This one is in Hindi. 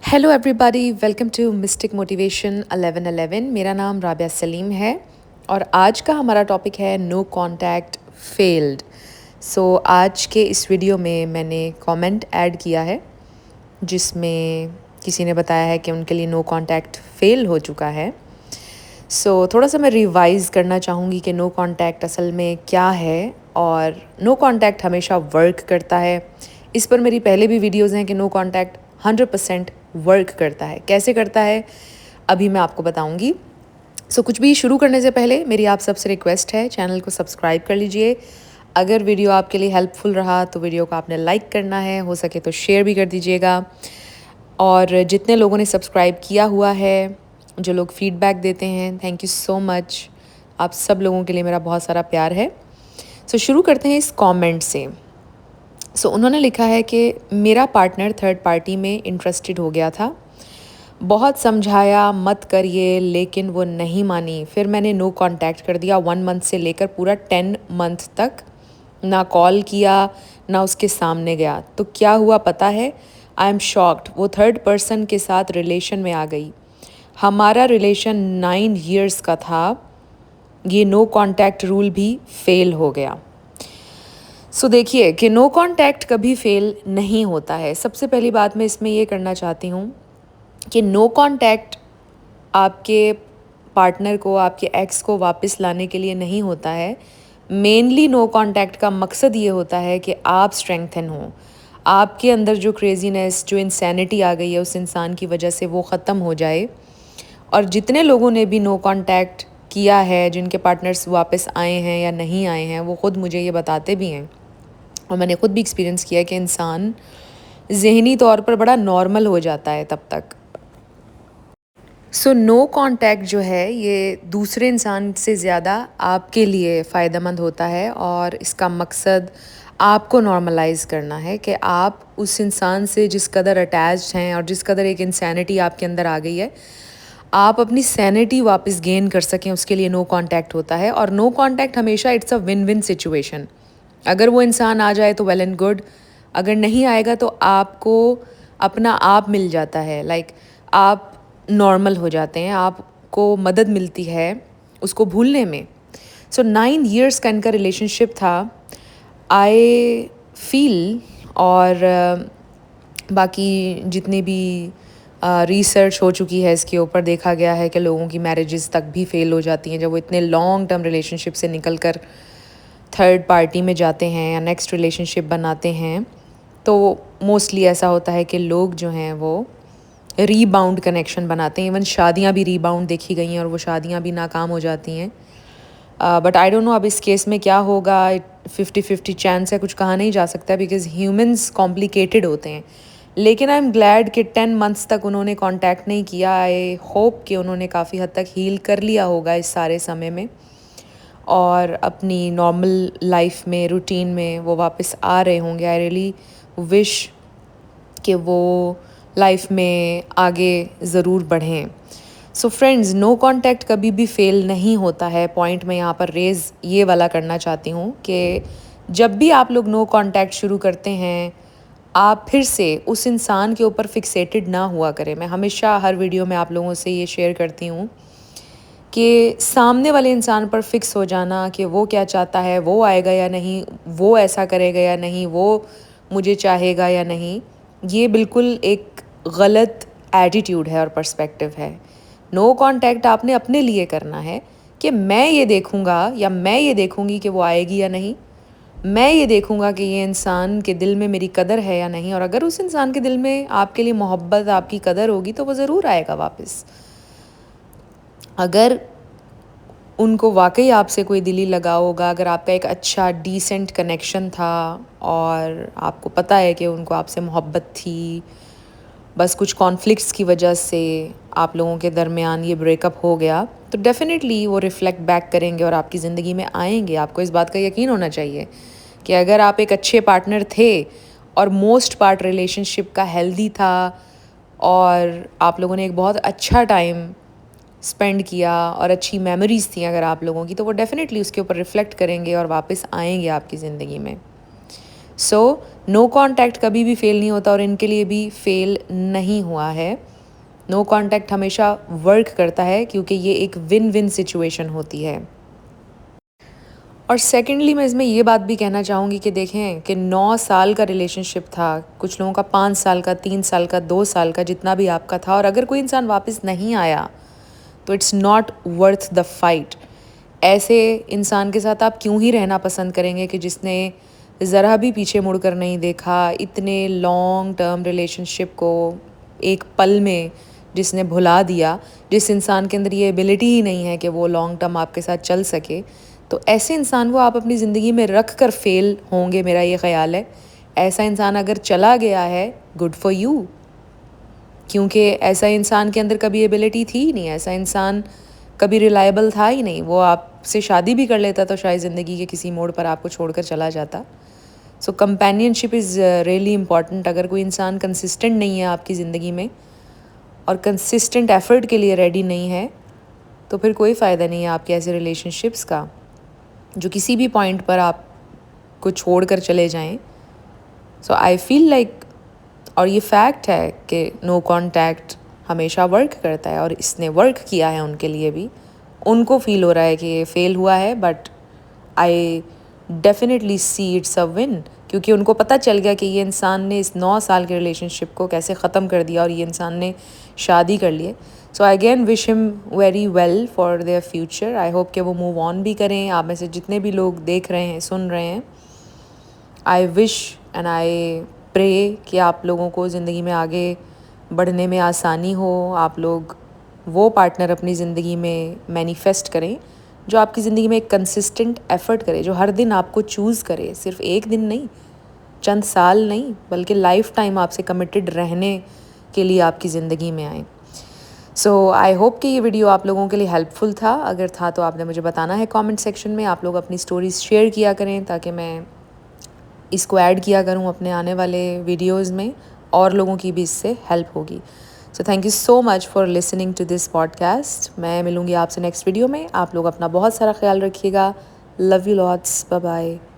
Hello everybody, welcome to Mystic Motivation 1111। मेरा नाम राबिया सलीम है और आज का हमारा टॉपिक है नो कांटेक्ट फेल्ड। आज के इस वीडियो में मैंने कमेंट ऐड किया है जिसमें किसी ने बताया है कि उनके लिए नो कांटेक्ट फेल हो चुका है। थोड़ा सा मैं रिवाइज़ करना चाहूँगी कि नो कांटेक्ट असल में क्या है और नो कांटेक्ट हमेशा वर्क करता है। इस पर मेरी पहले भी वीडियोज़ हैं कि नो कांटेक्ट 100% वर्क करता है। कैसे करता है अभी मैं आपको बताऊंगी। कुछ भी शुरू करने से पहले मेरी आप सबसे रिक्वेस्ट है, चैनल को सब्सक्राइब कर लीजिए। अगर वीडियो आपके लिए हेल्पफुल रहा तो वीडियो को आपने लाइक करना है, हो सके तो शेयर भी कर दीजिएगा। और जितने लोगों ने सब्सक्राइब किया हुआ है, जो लोग फीडबैक देते हैं, थैंक यू सो मच। आप सब लोगों के लिए मेरा बहुत सारा प्यार है। शुरू करते हैं इस कमेंट से। उन्होंने लिखा है कि मेरा पार्टनर थर्ड पार्टी में इंटरेस्टेड हो गया था। बहुत समझाया मत करिए लेकिन वो नहीं मानी। फिर मैंने नो कांटेक्ट कर दिया 1 मंथ से लेकर पूरा 10 मंथ तक। ना कॉल किया ना उसके सामने गया। तो क्या हुआ पता है? I am shocked. वो थर्ड पर्सन के साथ रिलेशन में आ गई। हमारा रिलेशन 9 years का था। ये नो कांटेक्ट रूल भी फेल हो गया। देखिए कि नो कांटेक्ट कभी फेल नहीं होता है। सबसे पहली बात मैं इसमें ये करना चाहती हूँ कि नो कांटेक्ट आपके पार्टनर को, आपके एक्स को वापस लाने के लिए नहीं होता है। मेनली नो कांटेक्ट का मकसद ये होता है कि आप स्ट्रेंथन हो, आपके अंदर जो क्रेजीनेस, जो इंसैनिटी आ गई है उस इंसान की वजह से, वो ख़त्म हो जाए। और जितने लोगों ने भी नो कांटेक्ट किया है, जिनके पार्टनर्स वापस आए हैं या नहीं आए हैं, वो ख़ुद मुझे ये बताते भी हैं और मैंने ख़ुद भी एक्सपीरियंस किया है कि इंसान ज़हनी तौर पर बड़ा नॉर्मल हो जाता है तब तक। नो कांटेक्ट जो है ये दूसरे इंसान से ज़्यादा आपके लिए फ़ायदेमंद होता है और इसका मकसद आपको नॉर्मलाइज़ करना है कि आप उस इंसान से जिस कदर अटैच्ड हैं और जिस कदर एक इंसैनिटी आपके अंदर आ गई है, आप अपनी सैनिटी वापस गेन कर सकें, उसके लिए नो कांटेक्ट होता है। और नो कांटेक्ट हमेशा it's a win win situation. अगर वो इंसान आ जाए तो वेल एंड गुड, अगर नहीं आएगा तो आपको अपना आप मिल जाता है। आप नॉर्मल हो जाते हैं, आपको मदद मिलती है उसको भूलने में। 9 years का इनका रिलेशनशिप था। आई फील और बाकी जितने भी रिसर्च हो चुकी है इसके ऊपर, देखा गया है कि लोगों की मैरिजेस तक भी फेल हो जाती हैं जब वो इतने लॉन्ग टर्म रिलेशनशिप से निकल कर थर्ड पार्टी में जाते हैं या नेक्स्ट रिलेशनशिप बनाते हैं। तो मोस्टली ऐसा होता है कि लोग जो हैं वो रीबाउंड कनेक्शन बनाते हैं। इवन शादियां भी रीबाउंड देखी गई हैं और वो शादियां भी नाकाम हो जाती हैं। बट आई डोंट नो अब इस केस में क्या होगा। 50-50 चांस है, कुछ कहा नहीं जा सकता बिकॉज ह्यूमंस कॉम्प्लिकेटेड होते हैं। लेकिन आई एम ग्लैड कि 10 months तक उन्होंने कांटेक्ट नहीं किया। आई होप कि उन्होंने काफ़ी हद तक हील कर लिया होगा इस सारे समय में और अपनी नॉर्मल लाइफ में, रूटीन में वो वापस आ रहे होंगे। आई रियली विश कि वो लाइफ में आगे ज़रूर बढ़ें। फ्रेंड्स, नो कांटेक्ट कभी भी फेल नहीं होता है। पॉइंट मैं यहाँ पर रेज़ ये वाला करना चाहती हूँ कि जब भी आप लोग नो कांटेक्ट शुरू करते हैं, आप फिर से उस इंसान के ऊपर फिक्सेटेड ना हुआ करें। मैं हमेशा हर वीडियो में आप लोगों से ये शेयर करती हूँ कि सामने वाले इंसान पर फिक्स हो जाना कि वो क्या चाहता है, वो आएगा या नहीं, वो ऐसा करेगा या नहीं, वो मुझे चाहेगा या नहीं, ये बिल्कुल एक गलत एटीट्यूड है और पर्सपेक्टिव है। नो कांटेक्ट आपने अपने लिए करना है कि मैं ये देखूँगा या मैं ये देखूँगी कि वो आएगी या नहीं। मैं ये देखूँगा कि ये इंसान के दिल में मेरी कदर है या नहीं, और अगर उस इंसान के दिल में आपके लिए मोहब्बत, आपकी कदर होगी तो वो ज़रूर आएगा वापस। अगर उनको वाकई आपसे कोई दिली लगाव होगा, अगर आपका एक अच्छा डिसेंट कनेक्शन था और आपको पता है कि उनको आपसे मोहब्बत थी, बस कुछ कॉन्फ्लिक्ट्स की वजह से आप लोगों के दरमियान ये ब्रेकअप हो गया, तो डेफ़िनेटली वो रिफ़्लेक्ट बैक करेंगे और आपकी ज़िंदगी में आएंगे। आपको इस बात का यकीन होना चाहिए कि अगर आप एक अच्छे पार्टनर थे और मोस्ट पार्ट रिलेशनशिप का हेल्दी था और आप लोगों ने एक बहुत अच्छा टाइम स्पेंड किया और अच्छी मेमोरीज़ थी अगर आप लोगों की, तो वो डेफ़िनेटली उसके ऊपर रिफ़्लेक्ट करेंगे और वापस आएंगे आपकी ज़िंदगी में। सो नो कॉन्टैक्ट कभी भी फेल नहीं होता और इनके लिए भी फेल नहीं हुआ है। नो कॉन्टैक्ट हमेशा वर्क करता है क्योंकि ये एक विन विन सिचुएशन होती है। और सेकेंडली मैं इसमें ये बात भी कहना चाहूँगी कि देखें कि 9 साल का रिलेशनशिप था, कुछ लोगों का 5 साल का, 3 साल का, 2 साल का, जितना भी आपका था, और अगर कोई इंसान वापस नहीं आया तो it's not worth the fight. ऐसे इंसान के साथ आप क्यों ही रहना पसंद करेंगे कि जिसने ज़रा भी पीछे मुड़कर नहीं देखा, इतने लॉन्ग टर्म रिलेशनशिप को एक पल में जिसने भुला दिया, जिस इंसान के अंदर ये एबिलिटी ही नहीं है कि वो लॉन्ग टर्म आपके साथ चल सके। तो ऐसे इंसान को आप अपनी ज़िंदगी में रख कर फेल होंगे, मेरा ये ख़्याल है। ऐसा इंसान अगर चला गया है, गुड फॉर यू, क्योंकि ऐसा इंसान के अंदर कभी एबिलिटी थी ही नहीं, ऐसा इंसान कभी रिलायबल था ही नहीं। वो आपसे शादी भी कर लेता तो शायद ज़िंदगी के किसी मोड़ पर आपको छोड़कर चला जाता। सो कंपेनियनशिप इज़ रियली इम्पॉर्टेंट। अगर कोई इंसान कंसिस्टेंट नहीं है आपकी ज़िंदगी में और कंसिस्टेंट एफर्ट के लिए रेडी नहीं है, तो फिर कोई फ़ायदा नहीं है आपके ऐसे रिलेशनशिप्स का जो किसी भी पॉइंट पर आपको छोड़ कर चले जाएं। सो आई फील लाइक, और ये फैक्ट है कि नो कॉन्टैक्ट हमेशा वर्क करता है और इसने वर्क किया है उनके लिए भी। उनको फील हो रहा है कि ये फेल हुआ है, but I definitely see it's a win, क्योंकि उनको पता चल गया कि ये इंसान ने इस 9 साल के रिलेशनशिप को कैसे ख़त्म कर दिया और ये इंसान ने शादी कर ली है। So I again wish him very well for their future. I hope कि वो मूव ऑन भी करें। आप में से जितने भी लोग देख रहे हैं, सुन रहे हैं, I wish and I pray कि आप लोगों को ज़िंदगी में आगे बढ़ने में आसानी हो। आप लोग वो पार्टनर अपनी ज़िंदगी में मैनिफेस्ट करें जो आपकी ज़िंदगी में एक कंसिस्टेंट एफ़र्ट करे, जो हर दिन आपको चूज़ करे, सिर्फ एक दिन नहीं, चंद साल नहीं, बल्कि लाइफ टाइम आपसे कमिटेड रहने के लिए आपकी ज़िंदगी में आए। सो आई होप कि ये वीडियो आप लोगों के लिए हेल्पफुल था। अगर था तो आपने मुझे बताना है कमेंट सेक्शन में। आप लोग अपनी स्टोरीज़ शेयर किया करें ताकि मैं इसको ऐड किया करूँ अपने आने वाले वीडियोज़ में, और लोगों की भी इससे हेल्प होगी। So thank you so much for listening to this podcast. मैं मिलूँगी आपसे नेक्स्ट वीडियो में। आप लोग अपना बहुत सारा ख्याल रखिएगा। Love you lots, bye bye.